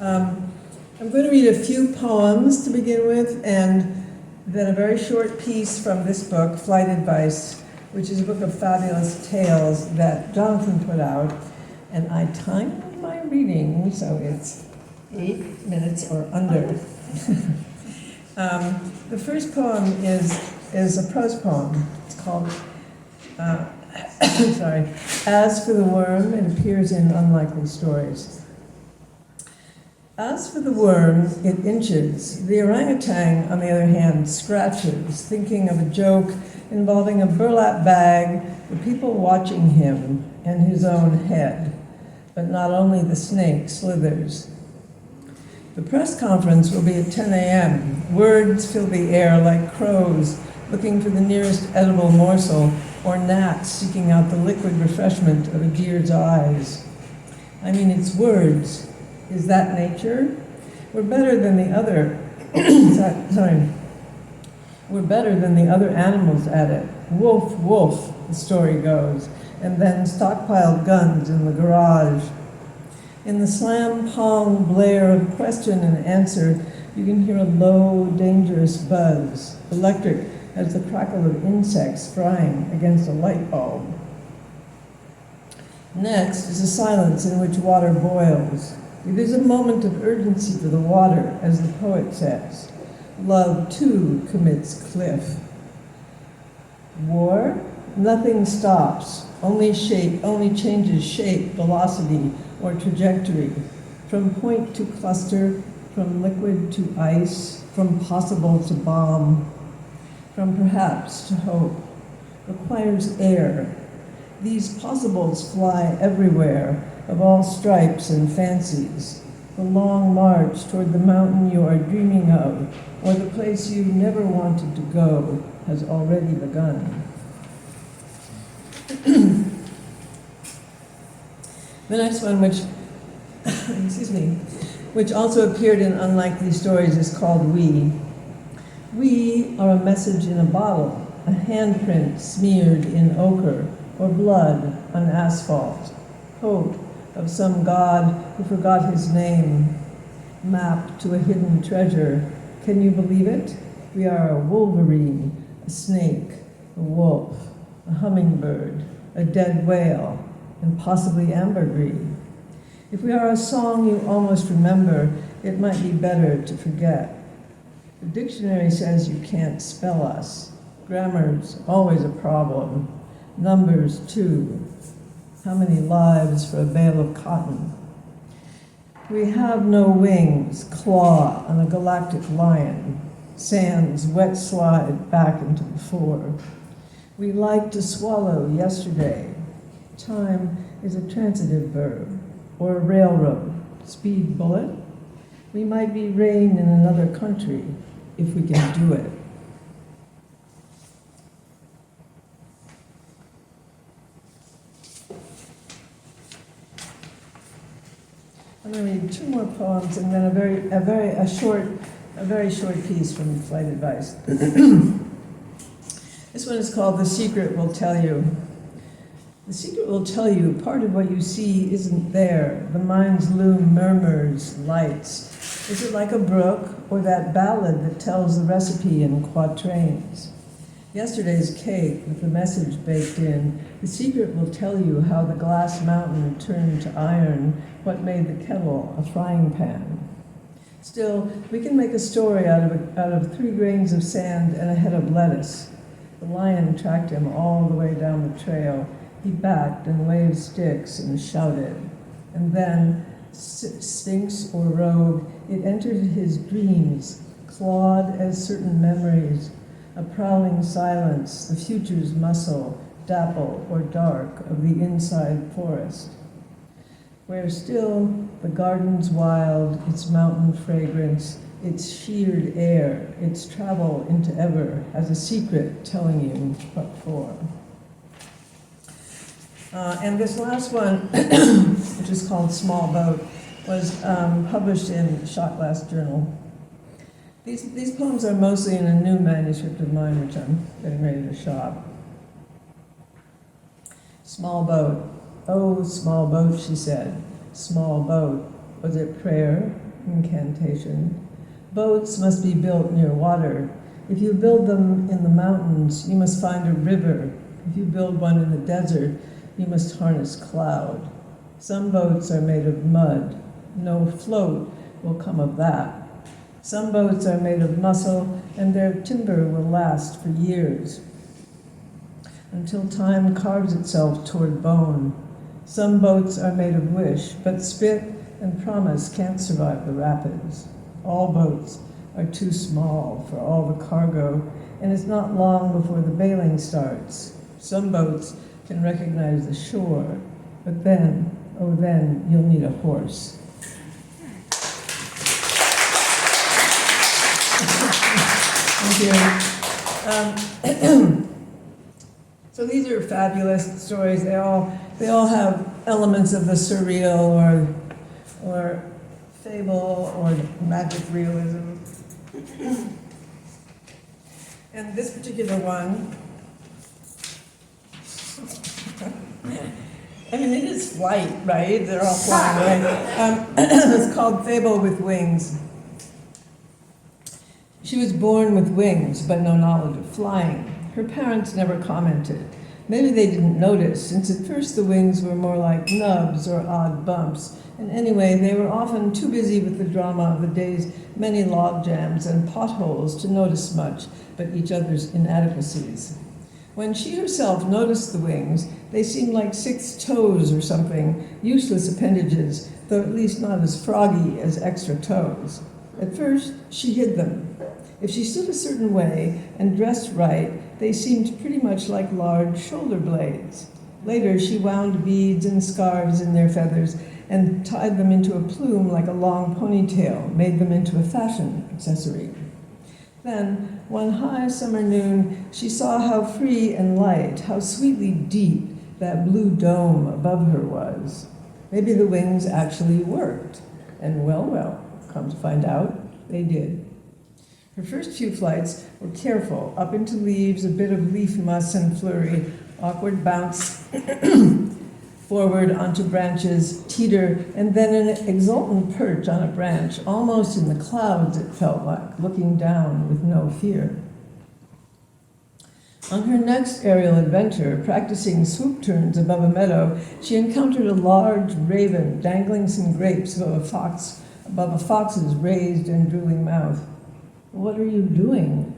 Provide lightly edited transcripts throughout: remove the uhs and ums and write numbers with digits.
I'm going to read a few poems to begin with, and then a very short piece from this book, Flight Advice, which is a book of fabulous tales that Jonathan put out. And I timed my reading, so it's 8 minutes or under. The first poem is a prose poem. It's called, sorry, As for the Worm. It appears in Unlikely Stories. As for the worm, it inches. The orangutan, on the other hand, scratches, thinking of a joke involving a burlap bag, the people watching him, and his own head. But not only the snake slithers. The press conference will be at 10 a.m. Words fill the air like crows looking for the nearest edible morsel, or gnats seeking out the liquid refreshment of a deer's eyes. I mean, it's words. Is that nature? We're better than the other, we're better than the other animals at it. Wolf, wolf, the story goes, and then stockpiled guns in the garage. In the slam-pong blare of question and answer, you can hear a low, dangerous buzz, electric as the crackle of insects frying against a light bulb. Next is a silence in which water boils. It is a moment of urgency for the water, as the poet says. Love, too, commits cliff. War? Nothing stops, only changes shape, velocity, or trajectory. From point to cluster, from liquid to ice, from possible to bomb, from perhaps to hope. Requires air. These possibles fly everywhere, of all stripes and fancies. The long march toward the mountain you are dreaming of, or the place you never wanted to go, has already begun. The next one, which also appeared in Unlikely Stories, is called We. We are a message in a bottle, a handprint smeared in ochre, or blood on asphalt. Hope of some god who forgot his name, mapped to a hidden treasure. Can you believe it? We are a wolverine, a snake, a wolf, a hummingbird, a dead whale, and possibly ambergris. If we are a song you almost remember, it might be better to forget. The dictionary says you can't spell us. Grammar's always a problem. Numbers, too. How many lives for a bale of cotton? We have no wings, claw on a galactic lion. Sands wet slide back into the fore. We like to swallow yesterday. Time is a transitive verb, or a railroad, speed bullet. We might be rain in another country if we can do it. I'm going to read 2 more poems and then a very short piece from Flight Advice. This one is called The Secret Will Tell You. The secret will tell you part of what you see isn't there. The mind's loom murmurs, lights. Is it like a brook or that ballad that tells the recipe in quatrains? Yesterday's cake with the message baked in, the secret will tell you how the glass mountain turned to iron, what made the kettle a frying pan. Still, we can make a story out of 3 grains of sand and a head of lettuce. The lion tracked him all the way down the trail. He backed and waved sticks and shouted. And then, sphinx or rogue, it entered his dreams, clawed as certain memories, a prowling silence, the future's muscle, dapple or dark of the inside forest, where still the garden's wild, its mountain fragrance, its sheared air, its travel into ever has a secret telling you what for. And this last one, which is called Small Boat, was published in Shot Glass Journal. These poems are mostly in a new manuscript of mine, which I'm getting ready to shop. Small boat. Oh, small boat, she said. Small boat. Was it prayer? incantation. Boats must be built near water. If you build them in the mountains, you must find a river. If you build one in the desert, you must harness cloud. Some boats are made of mud. No float will come of that. Some boats are made of muscle, and their timber will last for years, until time carves itself toward bone. Some boats are made of wish, but spit and promise can't survive the rapids. All boats are too small for all the cargo, and it's not long before the bailing starts. Some boats can recognize the shore, but then, oh then, you'll need a horse. Thank you. So these are fabulous stories. They all have elements of the surreal or fable or magic realism. And this particular one, I mean, it is flight, right? They're all flying, right? It's called Fable with Wings. She was born with wings, but no knowledge of flying. Her parents never commented. Maybe they didn't notice, since at first the wings were more like nubs or odd bumps. And anyway, they were often too busy with the drama of the day's many log jams and potholes to notice much but each other's inadequacies. When she herself noticed the wings, they seemed like 6 toes or something, useless appendages, though at least not as froggy as extra toes. At first, she hid them. If she stood a certain way and dressed right, they seemed pretty much like large shoulder blades. Later, she wound beads and scarves in their feathers and tied them into a plume like a long ponytail, made them into a fashion accessory. Then, one high summer noon, she saw how free and light, how sweetly deep that blue dome above her was. Maybe the wings actually worked. And well, come to find out, they did. Her first few flights were careful, up into leaves, a bit of leaf muss and flurry, awkward bounce forward onto branches, teeter, and then an exultant perch on a branch, almost in the clouds it felt like, looking down with no fear. On her next aerial adventure, practicing swoop turns above a meadow, she encountered a large raven dangling some grapes above a fox's raised and drooling mouth. "What are you doing?"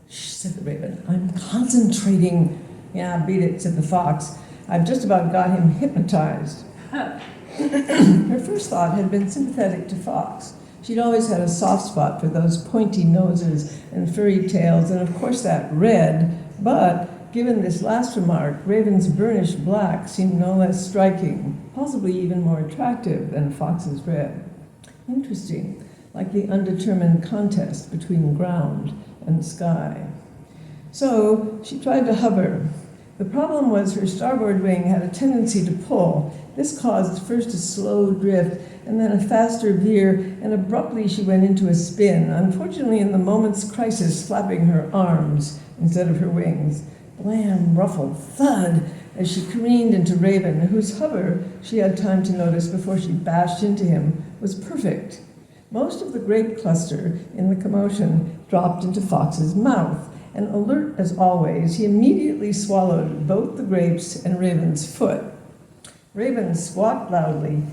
said the raven. "I'm concentrating." "Yeah, beat it," said the fox. "I've just about got him hypnotized." Her first thought had been sympathetic to fox. She'd always had a soft spot for those pointy noses and furry tails, and of course that red, but given this last remark, Raven's burnished black seemed no less striking, possibly even more attractive than fox's red. Interesting. Like the undetermined contest between ground and sky. So she tried to hover. The problem was her starboard wing had a tendency to pull. This caused first a slow drift and then a faster veer, and abruptly she went into a spin, unfortunately in the moment's crisis flapping her arms instead of her wings. Blam, ruffled, thud, as she careened into Raven, whose hover, she had time to notice before she bashed into him, was perfect. Most of the grape cluster in the commotion dropped into Fox's mouth, and alert as always, he immediately swallowed both the grapes and Raven's foot. Raven squawked loudly,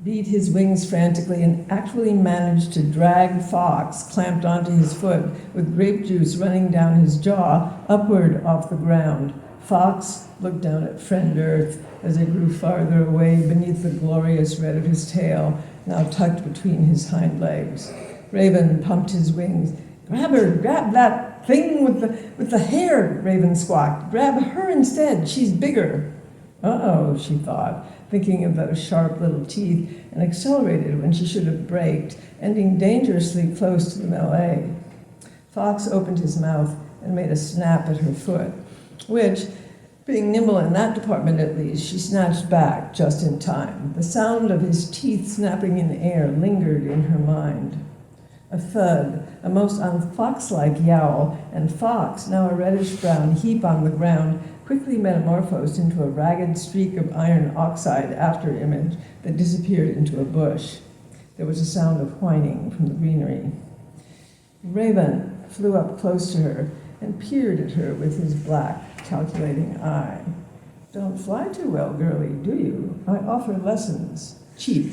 beat his wings frantically, and actually managed to drag Fox, clamped onto his foot, with grape juice running down his jaw, upward off the ground. Fox looked down at friend Earth as it grew farther away beneath the glorious red of his tail, now tucked between his hind legs. Raven pumped his wings. "Grab her, grab that thing with the hair," Raven squawked. "Grab her instead, she's bigger." Uh-oh, she thought, thinking of those sharp little teeth, and accelerated when she should have braked, ending dangerously close to the melee. Fox opened his mouth and made a snap at her foot, which, being nimble in that department at least, she snatched back just in time. The sound of his teeth snapping in air lingered in her mind. A thud, a most unfox-like yowl, and Fox, now a reddish-brown heap on the ground, quickly metamorphosed into a ragged streak of iron oxide after-image that disappeared into a bush. There was a sound of whining from the greenery. Raven flew up close to her and peered at her with his black, calculating eye. "Don't fly too well, girlie, do you? I offer lessons. Cheap."